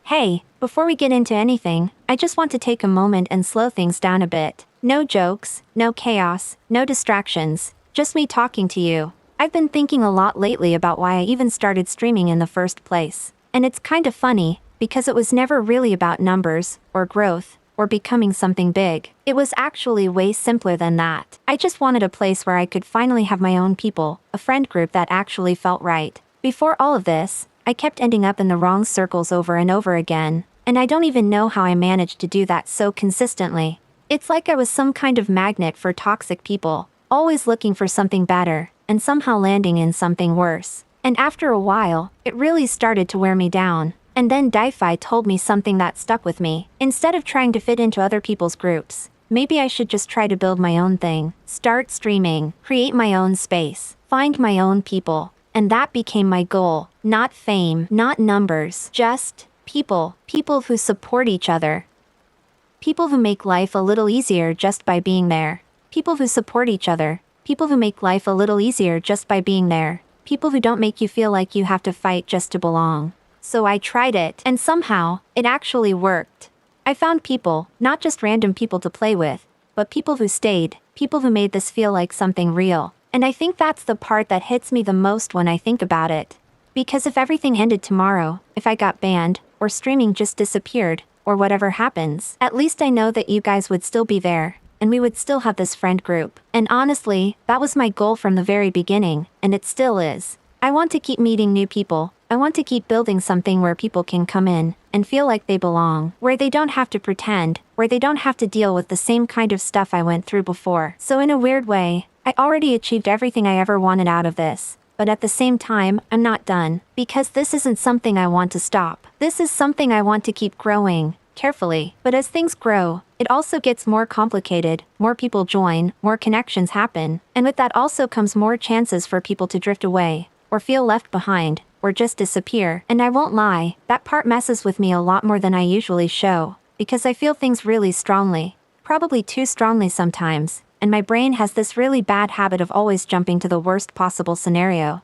Hey, before we get into anything, I just want to take a moment and slow things down a bit. No jokes, no chaos, no distractions, just me talking to you. I've been thinking a lot lately about why I even started streaming in the first place. And it's kind of funny, because it was never really about numbers, or growth, or becoming something big. It was actually way simpler than that. I just wanted a place where I could finally have my own people, a friend group that actually felt right. Before all of this, I kept ending up in the wrong circles over and over again, and I don't even know how I managed to do that so consistently. It's like I was some kind of magnet for toxic people, always looking for something better, and somehow landing in something worse. And after a while, it really started to wear me down. And then Di-Fi told me something that stuck with me. Instead of trying to fit into other people's groups, maybe I should just try to build my own thing, start streaming, create my own space, find my own people. And that became my goal. Not fame, not numbers, just people. People who support each other. People who make life a little easier just by being there. People who support each other. People who make life a little easier just by being there. People who don't make you feel like you have to fight just to belong. So I tried it, and somehow, it actually worked. I found people, not just random people to play with, but people who stayed, people who made this feel like something real. And I think that's the part that hits me the most when I think about it. Because if everything ended tomorrow, if I got banned, or streaming just disappeared, or whatever happens, at least I know that you guys would still be there, and we would still have this friend group. And honestly, that was my goal from the very beginning, and it still is. I want to keep meeting new people. I want to keep building something where people can come in and feel like they belong, where they don't have to pretend, where they don't have to deal with the same kind of stuff I went through before. So in a weird way, I already achieved everything I ever wanted out of this. But at the same time, I'm not done, because this isn't something I want to stop. This is something I want to keep growing, carefully. But as things grow, it also gets more complicated, more people join, more connections happen, and with that also comes more chances for people to drift away, or feel left behind, or just disappear. And I won't lie, that part messes with me a lot more than I usually show, because I feel things really strongly, probably too strongly sometimes, and my brain has this really bad habit of always jumping to the worst possible scenario.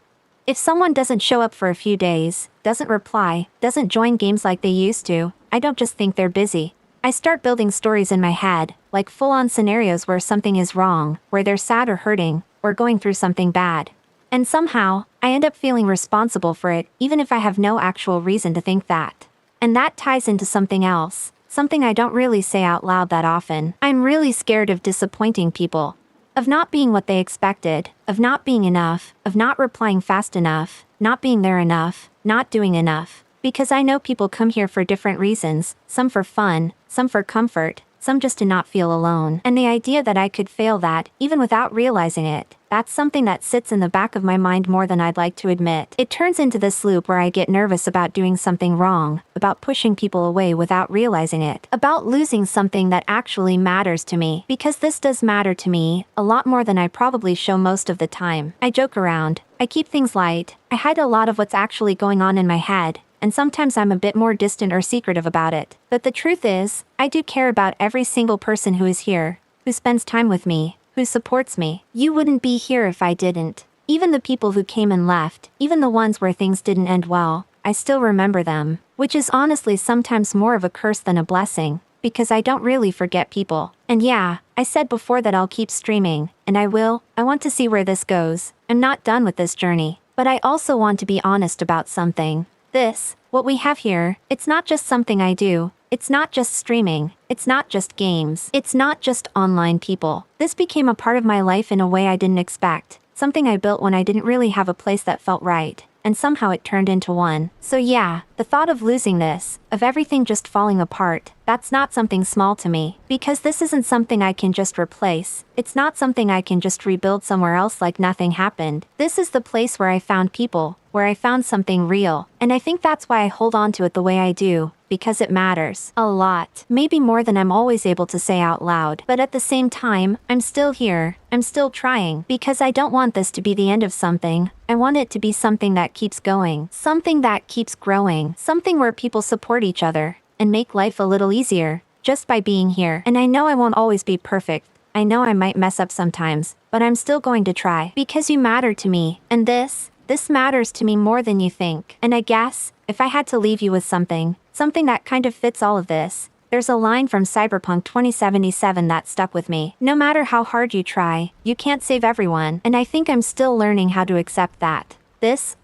If someone doesn't show up for a few days, doesn't reply, doesn't join games like they used to, I don't just think they're busy. I start building stories in my head, like full-on scenarios where something is wrong, where they're sad or hurting, or going through something bad. And somehow, I end up feeling responsible for it, even if I have no actual reason to think that. And that ties into something else, something I don't really say out loud that often. I'm really scared of disappointing people. Of not being what they expected, of not being enough, of not replying fast enough, not being there enough, not doing enough. Because I know people come here for different reasons, some for fun, some for comfort, some just to not feel alone. And the idea that I could fail that, even without realizing it, that's something that sits in the back of my mind more than I'd like to admit. It turns into this loop where I get nervous about doing something wrong, about pushing people away without realizing it, about losing something that actually matters to me. Because this does matter to me, a lot more than I probably show most of the time. I joke around, I keep things light, I hide a lot of what's actually going on in my head, and sometimes I'm a bit more distant or secretive about it. But the truth is, I do care about every single person who is here, who spends time with me, who supports me. You wouldn't be here if I didn't. Even the people who came and left, even the ones where things didn't end well, I still remember them. Which is honestly sometimes more of a curse than a blessing, because I don't really forget people. And yeah, I said before that I'll keep streaming, and I will. I want to see where this goes. I'm not done with this journey. But I also want to be honest about something. This, what we have here, it's not just something I do. It's not just streaming. It's not just games. It's not just online people. This became a part of my life in a way I didn't expect. Something I built when I didn't really have a place that felt right. And somehow it turned into one. So yeah, the thought of losing this, of everything just falling apart, that's not something small to me. Because this isn't something I can just replace. It's not something I can just rebuild somewhere else like nothing happened. This is the place where I found people, where I found something real. And I think that's why I hold on to it the way I do. Because it matters. A lot. Maybe more than I'm always able to say out loud. But at the same time, I'm still here. I'm still trying. Because I don't want this to be the end of something. I want it to be something that keeps going. Something that keeps growing. Something where people support each other. And make life a little easier. Just by being here. And I know I won't always be perfect. I know I might mess up sometimes. But I'm still going to try. Because you matter to me. And this This matters to me more than you think. And I guess, if I had to leave you with something that kind of fits all of this, there's a line from Cyberpunk 2077 that stuck with me. No matter how hard you try, you can't save everyone, and I think I'm still learning how to accept that.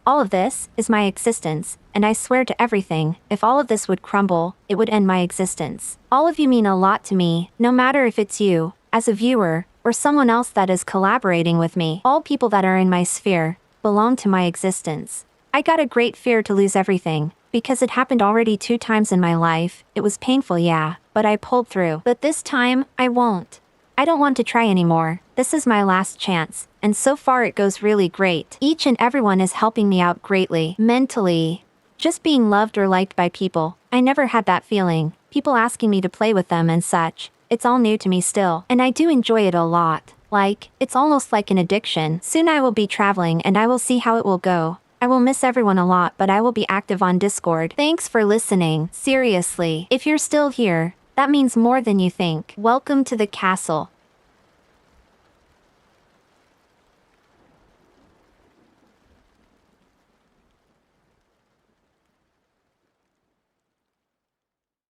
All of this, is my existence, and I swear to everything, if all of this would crumble, it would end my existence. All of you mean a lot to me, no matter if it's you, as a viewer, or someone else that is collaborating with me. All people that are in my sphere belong to my existence. I got a great fear to lose everything, because it happened already 2 times in my life. It was painful, yeah, but I pulled through. But this time, I won't. I don't want to try anymore. This is my last chance, and so far it goes really great. Each and everyone is helping me out greatly, mentally. Just being loved or liked by people. I never had that feeling. People asking me to play with them and such. It's all new to me still, and I do enjoy it a lot. It's almost like an addiction. Soon I will be traveling and I will see how it will go. I will miss everyone a lot, but I will be active on Discord. Thanks for listening. Seriously, if you're still here, that means more than you think. Welcome to the castle.